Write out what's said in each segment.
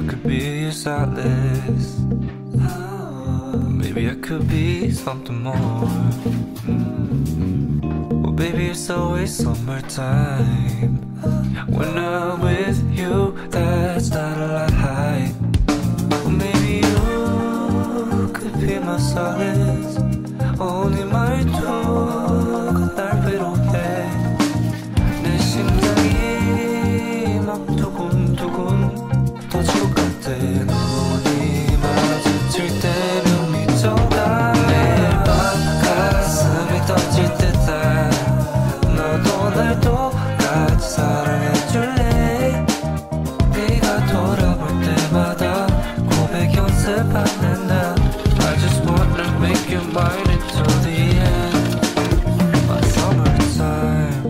I could be your solace. Maybe I could be something more. Well, baby, it's always summertime. When I'm with you, that's not a lie. Well, maybe you could be my solace. Only my 두가 날 위로해. 내 심장이 막 두근두근 터질 것 같아. 눈이 마주칠 때면 미쳐가. 매일 밤 가슴이 터질 듯한 너도 날 똑같이 사랑해줄래. 네가 돌아볼 때마다 고백 연습하는 나. I just wanna make you mine until the end. My summertime.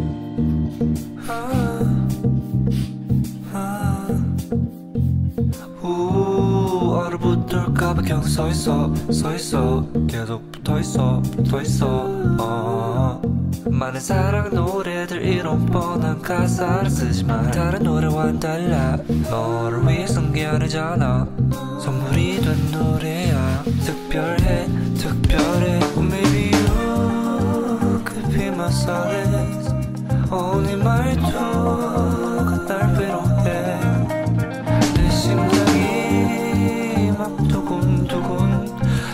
얼어붙을까봐 계속 서있어 계속 붙어있어 많은 사랑 노래들 이런 뻔한 가사를 쓰지만 다른 노래와는 달라. 너를 위해 쓴 게 아니잖아. 선물이 된 노래야. 특별해 well, maybe you could be my solace. Only 말투가 날 위로해. 내 심장이 막 두근두근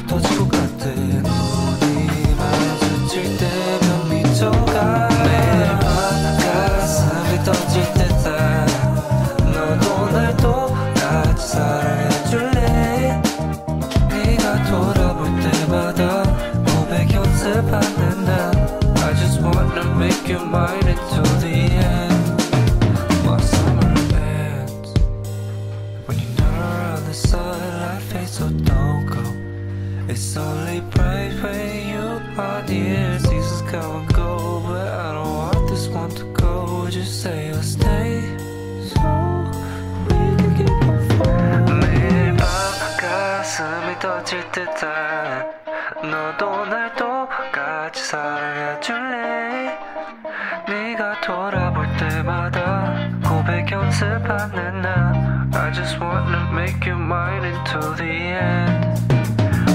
터질 것 같아. 눈이 마주칠 때면 미쳐가. 매일 밤 가슴이 터질 듯한 너도 날 똑같이 사랑해줄래. 네가 돌아볼 때마다 고백 연습하는 나. I just wanna make you mine until the end. My summer ends when you're not around. The sunlight fades, so don't go. It's only bright when you are near. Seasons come and go, but I don't want this one to go. Just say you'll stay, so we can keep on falling. 매일 밤 가슴이 터질 듯한 너도 날 똑같이 사랑해줄래. 네가 돌아볼 때마다 고백 연습하는 나. I just wanna make you mine until the end.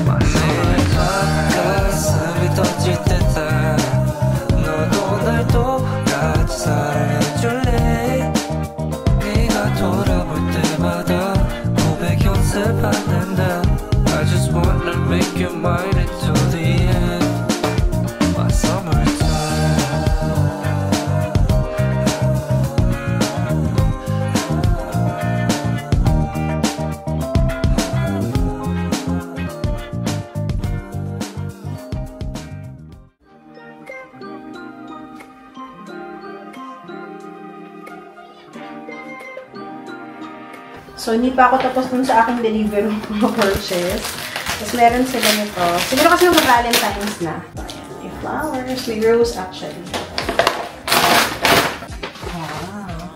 My summertime. 가슴이 터질 듯한 너도 날 똑같이 사랑해줄래. 네가 돌아볼 때마다 고백 연습하는 나. I just wanna make you mine until the end. My summertime. So, hindi pa ako tapos dun sa aking delivery purchase. Tapos, meron sila nito. Siguro kasi mag-Valentine's na. So, ayan. May flowers. May rose, actually. Wow.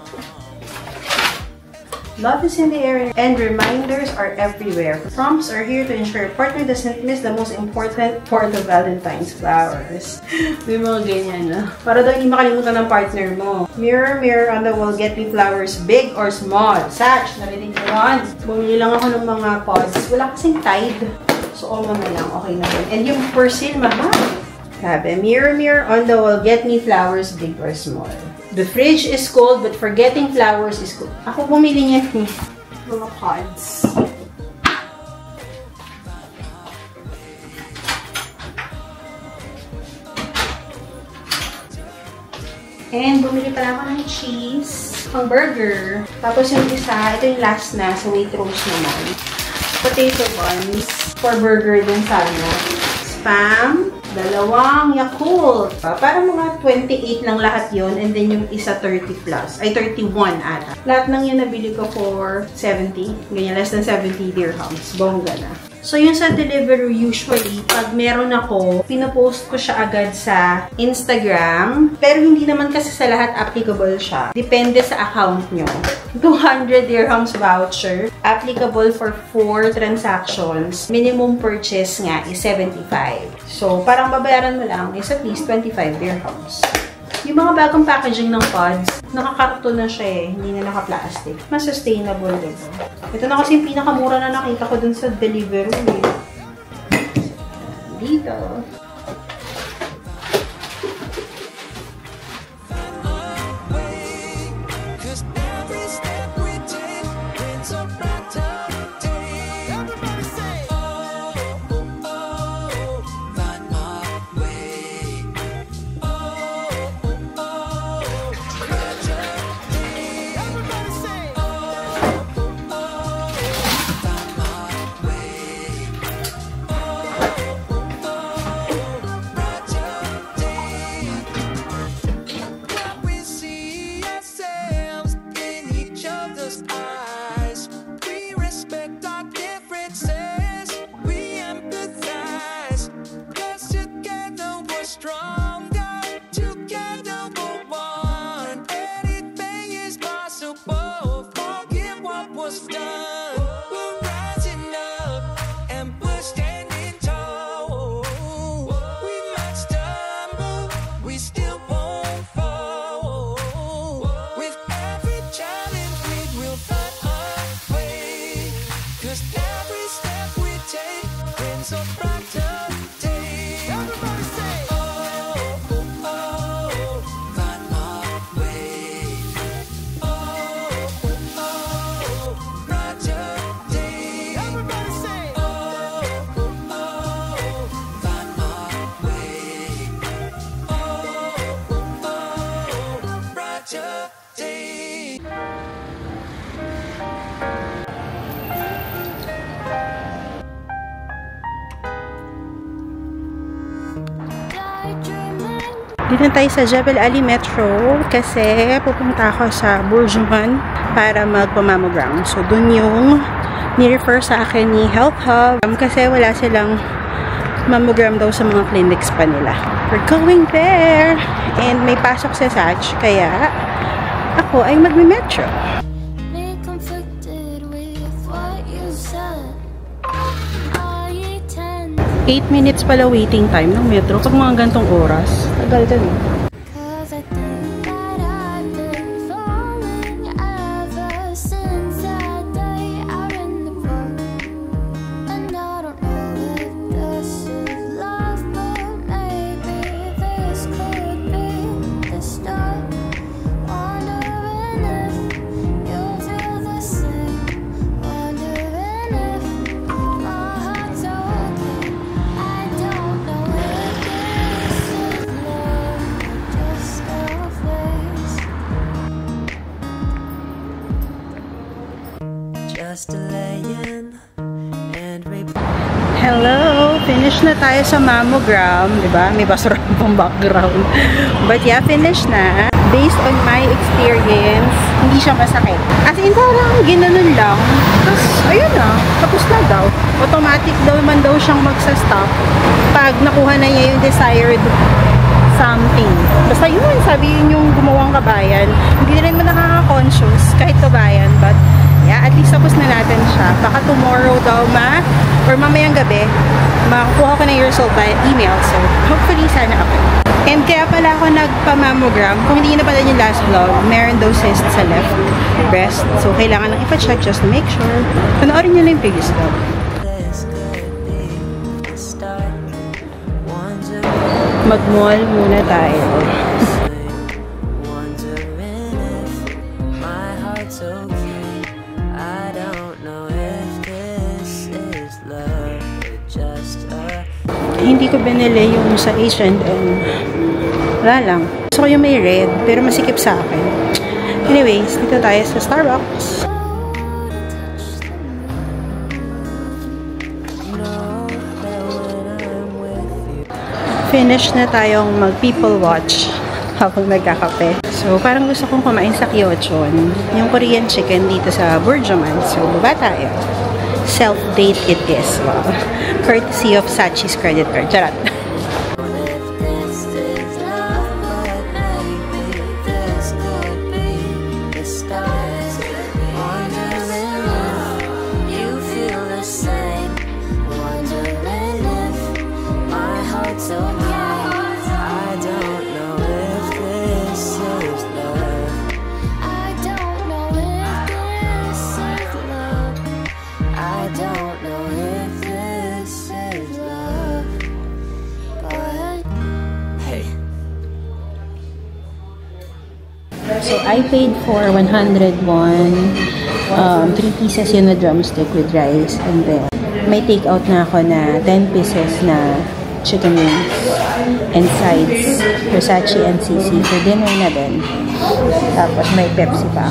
Love is in the air and reminders are everywhere. Prompts are here to ensure your partner doesn't miss the most important part of Valentine's flowers. May mga ganyan na. Para daw hindi makalimutan ng partner mo. Mirror, mirror on the wall, get me flowers, big or small. Sach, narinig ko yun. Bumili lang ako ng mga pods. Wala kasing tide. So, Omo na lang. Okay na yun. And yung persil, mahal. Sabi, mirror, mirror on the wall, get me flowers, big or small. The fridge is cold, but forgetting flowers is cool. Ako bumili niya ng mga pods. And bumili pala ako ng cheese, pang burger. Tapos yung isa, ito yung last na, sa Waitrose naman. Potato buns, for burger din sana. Spam, dalawang Yakult. Para mga 28 lang lahat yon, and then yung isa 30 plus. Ay, 31 ata. Lahat ng yun nabili ko for 70. Ganyan, less than 70 dirhams. Bongga na. So, yun sa delivery, usually, pag meron ako, pinopost ko siya agad sa Instagram. Pero hindi naman kasi sa lahat applicable siya. Depende sa account nyo. 200 dirhams voucher. Applicable for 4 transactions. Minimum purchase nga is 75. So, parang babayaran mo lang is at least 25 dirhams. Yung mga bagong packaging ng pods, nakakarton na siya eh. Hindi na naka-plastic. Mas sustainable, diba? Ito na kasi yung pinakamura na nakita ko dun sa Deliveroo eh. Dito. Dito tayo sa Jebel Ali Metro kasi pupunta ako sa Bourjuman para magpamammogram. So, dun yung ni-refer sa akin ni Health Hub kasi wala silang mammogram daw sa mga clinics pa nila. We're going there! And may pasok sa Sach, kaya ako ay magme-metro. 8 minutes pala waiting time ng metro pag mga gantong oras. Tagal din. Hello! Finish na tayo sa mammogram. Diba? May basura pang background. But yeah, finish na. Based on my experience, hindi siya masakit. As in, parang ginanon lang. Tapos, ayun na. Tapos na daw. Automatic daw man daw siyang magsa-stop pag nakuha na niya yung desired something. Basta yun, sabi yun yung gumawang kabayan. Hindi rin mo nakaka-conscious kahit kabayan. But, yeah, at least tapos na natin siya. Baka tomorrow daw or mamayang gabi, makakuha ko na yung result by email. So, hopefully, sana ako. And kaya pala ako nagpa-mammogram. Kung hindi na pala yung last vlog, meron daw cyst sa left breast. So, kailangan lang ipa-check just to make sure. Panoorin nyo lang yung previous vlog. Mag-mall muna tayo. Hindi ko binili yung sa H&M. Wala lang. Gusto ko yung may red, pero masikip sa akin. Anyways, dito tayo sa Starbucks. Finish na tayong mag-people watch habang nagkakape. So, parang gusto kong kumain sa Kyochon. Yung Korean chicken dito sa Bourjuman. So, baba tayo. Self-date it is. Wow. Courtesy of Sachi's credit card. Charot. I don't know if this So, I paid for 101. 3 pieces yun na drumstick with rice. And then, may take out na ako na 10 pieces na chicken wings and sides, Versace and CC for dinner na din. Tapos may Pepsi pa.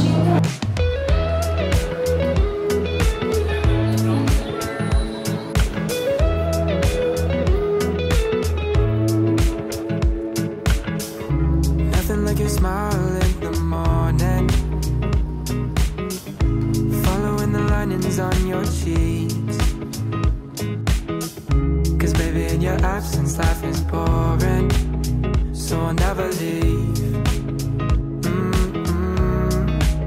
Nothing like your smile in the morning, following the linings on your cheeks. Cause baby, in your absence life is boring, so I'll never leave.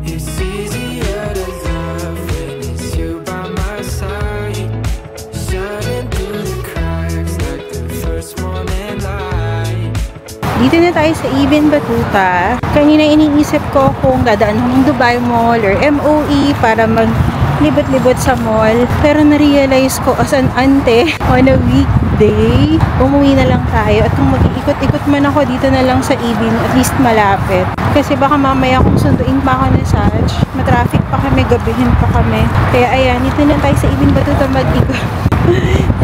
It's easier to love when it's you by my side, shining through the cracks like the first morning light. Dito na tayo sa Ibn Battuta. Kanina iniisip ko kung dadaan ng Dubai Mall or MOE para maglibot-libot sa mall. Pero na-realize ko as an ante on a weekday, umuwi na lang tayo. At kung mag-iikot-ikot man ako dito na lang sa Ibn, at least malapit. Kasi baka mamaya kung sunduin pa ako na Saj, matraffic pa kami, gabihin pa kami. Kaya ayan, dito na tayo sa Ibn Battuta mag-ikot.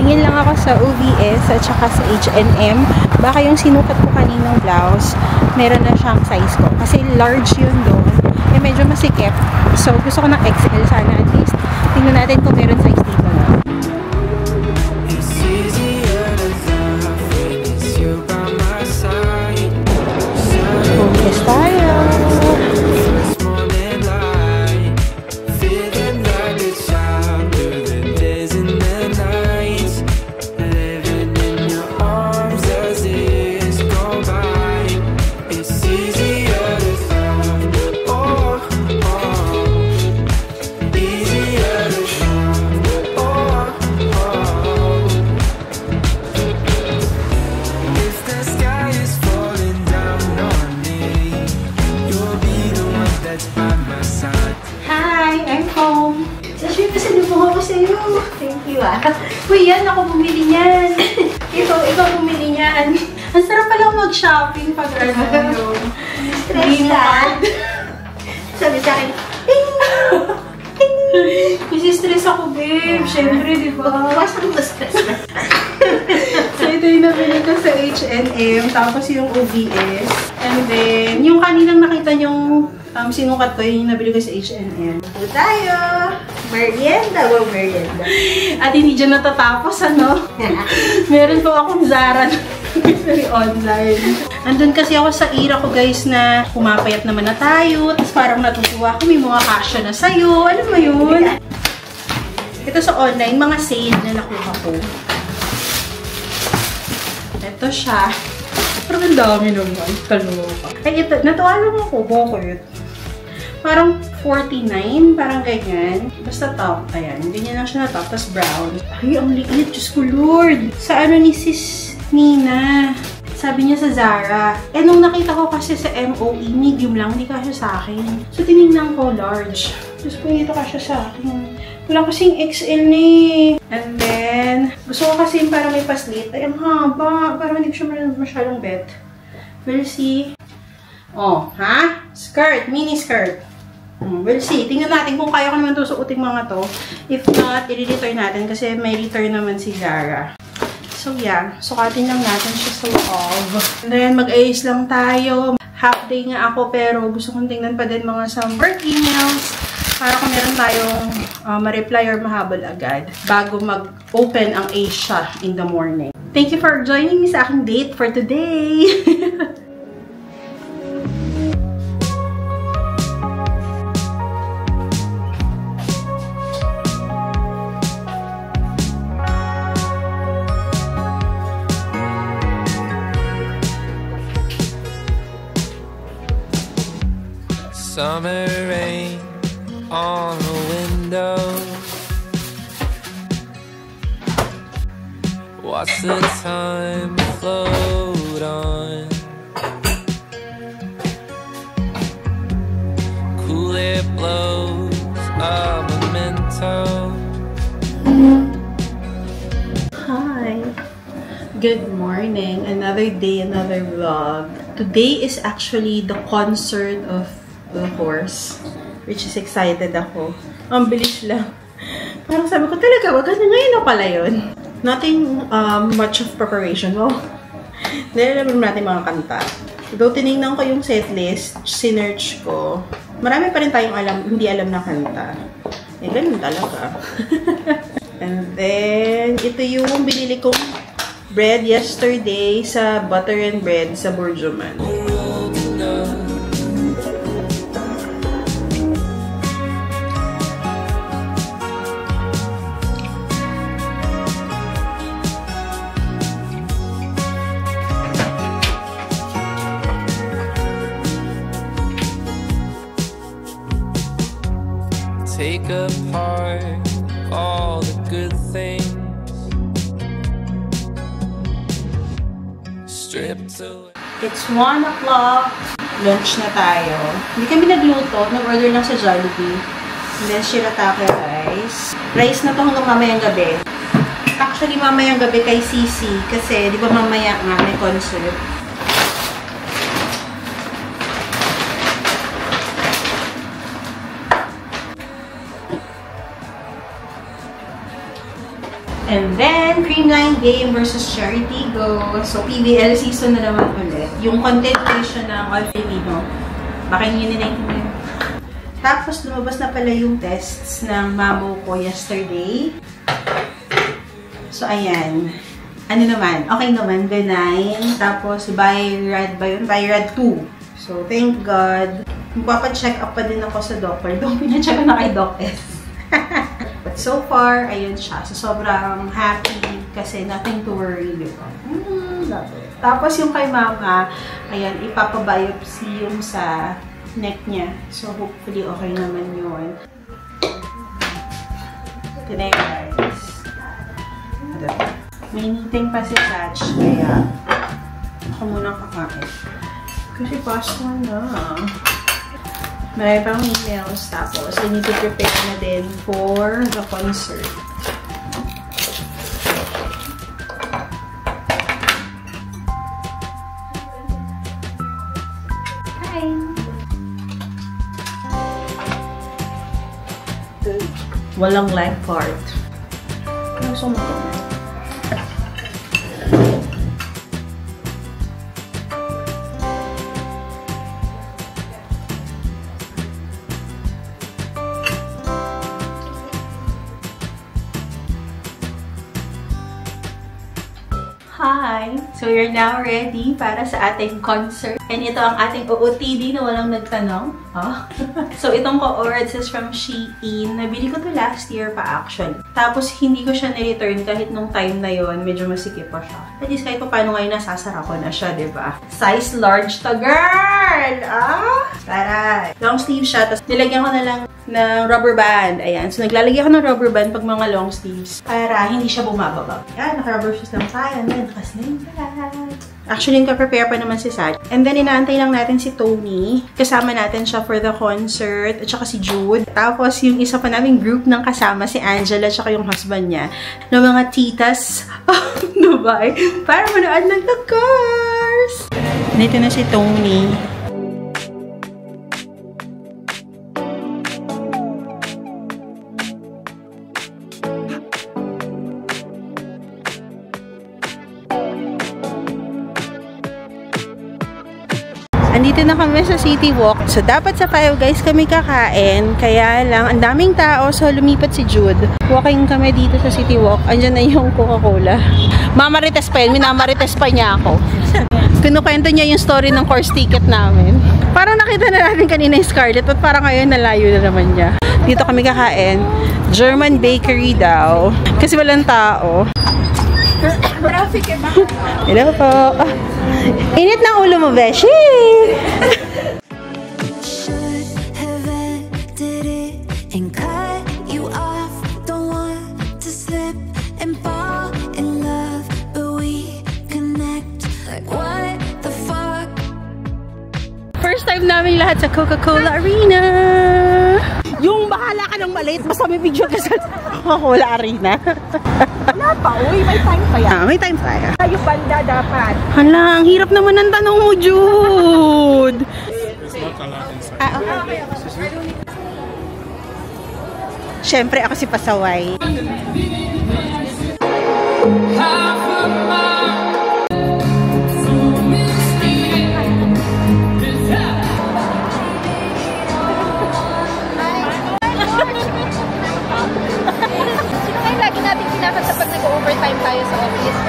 Tingin lang ako sa OVS at saka sa H&M. Baka yung sinukat ko kaninang blouse, meron na siyang size ko. Kasi large yun doon. Eh, medyo masikip. So, gusto ko ng XL sana at least. Tingnan natin kung meron size dito na. OVS tayo! Uy, yan, ako bumili niyan. Ikaw bumili niyan. Ang sarap pala mag-shopping pag ano. Stress ka. Sabi sa akin, ting! Ting! Kasi stress ako, babe. Siyempre, di ba? Masang ma-stress na. So, ito yung nabili ko sa H&M. Tapos yung OVS. And then, yung kaninang nakita yung sinukat ko, yung nabili ko sa H&M. Ito tayo! Merienda. Wow, merienda. At hindi dyan natatapos, ano? Meron po akong Zara online. Andun kasi ako sa era ko, guys, na pumapayat naman na tayo. Tapos parang natutuwa ko, may mga kasya na sa'yo. Alam mo yun? Ito sa online, mga sale na nakuha ko. Ito siya. Pero ang dami naman. Kaloka. Ay, ito. Natuwa lang ako. Bakit? Parang 49, parang ganyan. Basta top. Ayan, ganyan lang siya na top. Tapos brown. Ay, ang liit. Diyos ko, Lord. Sa ano ni Sis Nina. Sabi niya sa Zara. Eh, nung nakita ko kasi sa MOE, medium lang. Hindi kasya sa akin. So, tinignan ko large. Diyos ko, dito kasya sa akin. Wala kasing XL ni. And then, gusto ko kasi para may paslit. Ay, ang haba. Parang hindi ko siya masyadong bet. We'll see. Oh, ha? Skirt. Mini skirt. We'll see. Tingnan natin kung kaya ko naman ito suotin mga to. If not, i-return natin kasi may return naman si Zara. So, yeah. Sukatin lang natin siya sa loob. And then, mag-ayos lang tayo. Half day nga ako pero gusto kong tingnan pa din mga some work emails para kung meron tayong ma-reply or mahabol agad bago mag-open ang Asia in the morning. Thank you for joining me sa aking date for today! Summer rain on the window. Watch the time float on. Cool air blows a memento. Hi! Good morning! Another day, another vlog. Today is actually the concert of Of course. Which is excited ako. Ang bilis lang. Parang sabi ko talaga, wag na ngayon na pala yun. Nothing much of preparation. Oh. Nilalaman natin mga kanta. Though tinignan ko yung setlist, sinearch ko, marami pa rin tayong hindi alam na kanta. Eh, ganun talaga. And then, ito yung binili kong bread yesterday sa Butter and Bread sa Bourjuman. Take apart all the good things, stripped away. It's 1 o'clock. Lunch na tayo. Hindi kami nagluto. Nag-order lang sa Jollibee. And then, shirataki rice. Rice na to hanggang mamayang gabi. Actually, mamayang gabi kay Sisi. Kasi, di ba mamaya nga may concert. And then, Creamline Game versus Charity Go. So, PBL season na naman ulit. Yung continuation ng All Filipino. Baka yun nila. Tapos, lumabas na pala yung tests ng mamo ko yesterday. So, ayan. Ano naman? Okay naman. Benign. Tapos, Virad ba yun? Virad 2. So, thank God. Magpapacheck up pa din ako sa doctor. Doon, pinacheck ko na kay Doc S. But so far, ayun siya. So, sobrang happy kasi nothing to worry, di ba? Love it. Tapos yung kay mama, ayan, ipapabiopsy yung sa neck niya. So, hopefully, okay naman yun. Today, guys. May meeting pa si Satch, kaya ako muna kakain. Kasi pasta na. Marami pang emails, tapos I need to prepare na din for the concert. Hi! Walang life part. Ano gusto mo ito? Hi! So, you're now ready para sa ating concert. And ito ang ating OOTD na walang nagtanong. Huh? So, itong co-ords is from Shein. Nabili ko to last year pa actually. Tapos, hindi ko siya na-return kahit nung time na yon medyo masikip pa siya. At least kahit pa paano ngayon nasasara ko na siya, diba? Size large to, girl! Ah! Tara! Long sleeve siya. Tapos, nilagyan ko na lang ng rubber band. Ayan. So, naglalagay ako ng rubber band pag mga long sleeves para hindi siya bumababa. Ayan, naka-rubber shoes lang tayo. Kasi na yung actually, nagka-prepare pa naman si Saj. And then, inaantay lang natin si Tony. Kasama natin siya for the concert. At saka si Jude. Tapos, yung isa pa naming group ng kasama, si Angela, at saka yung husband niya, ng mga titas Dubai, para manood ng The Cars. Dito na si Tony. Andito na kami sa City Walk. So, dapat sa Five Guys kami kakain. Kaya lang, ang daming tao. So, lumipat si Jude. Walking kami dito sa City Walk. Andyan na yung Coca-Cola. Mamarites pa yun. Minamarites pa niya ako. Kinukwento niya yung story ng course ticket namin. Parang nakita na natin kanina yung Scarlett. At parang ngayon nalayo na naman niya. Dito kami kakain. German bakery daw. Kasi walang tao. Traffic eh ba? Hello po. Init ng ulo mo, Beshi! First time namin lahat sa Coca-Cola Arena! Yung bahala ka ng maliit, basta may picture ka sa Coca-Cola Arena. Wala pa, uy, may time pa yan. Ah, may time pa yan. Yung banda dapat. Hala, ang hirap naman ng tanong mo, Jude. Okay. Siyempre, ako si Pasaway. Sino kayo lagi natin kinakanta pag nag-overtime tayo sa office?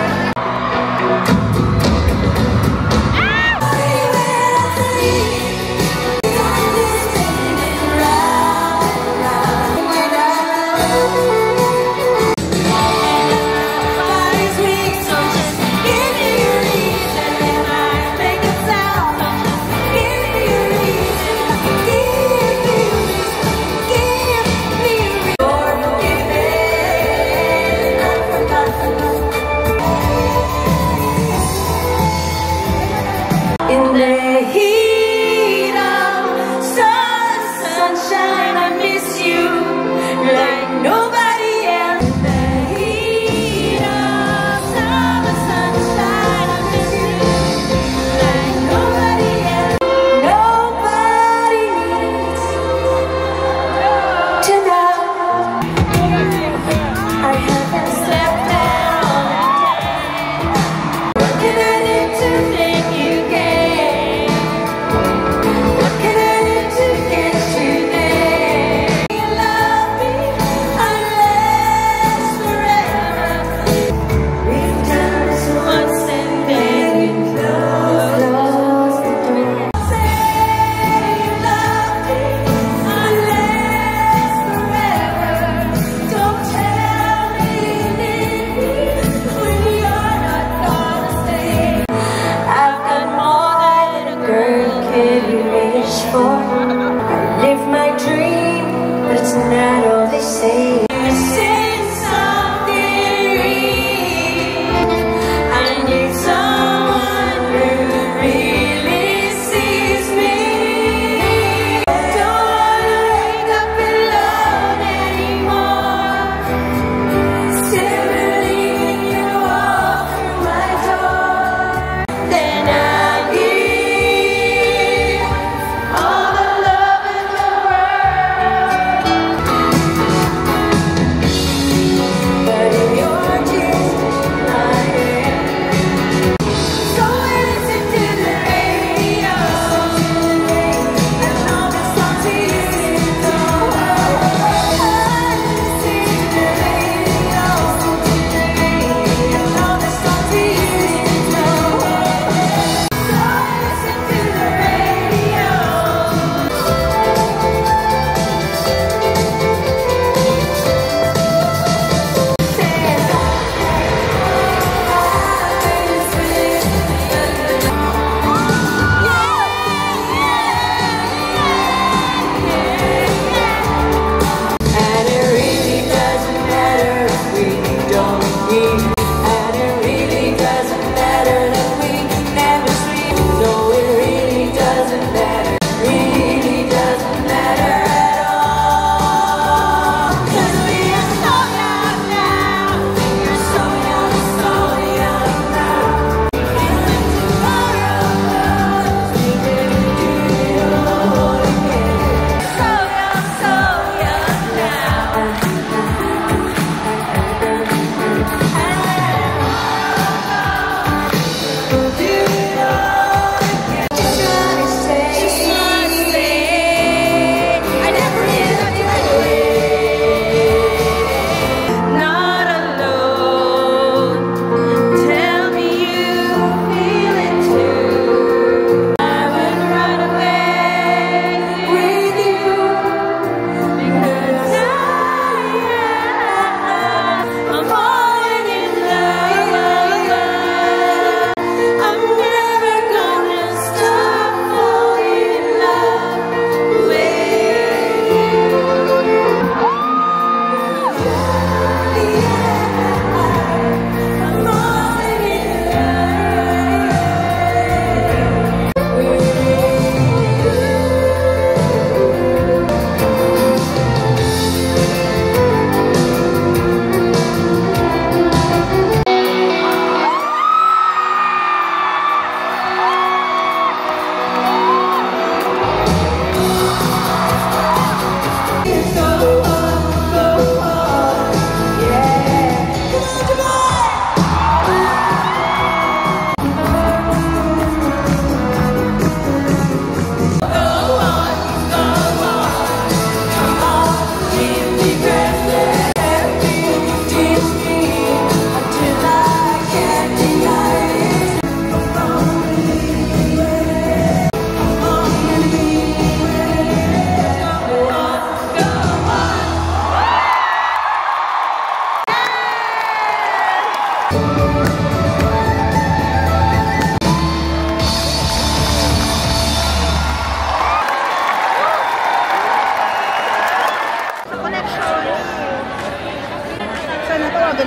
All the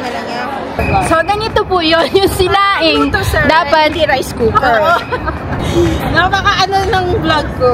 na lang niya. So, ganito po yun. Yung sinaing. Dapat Hindi rice cooker. Napaka ano ng vlog ko.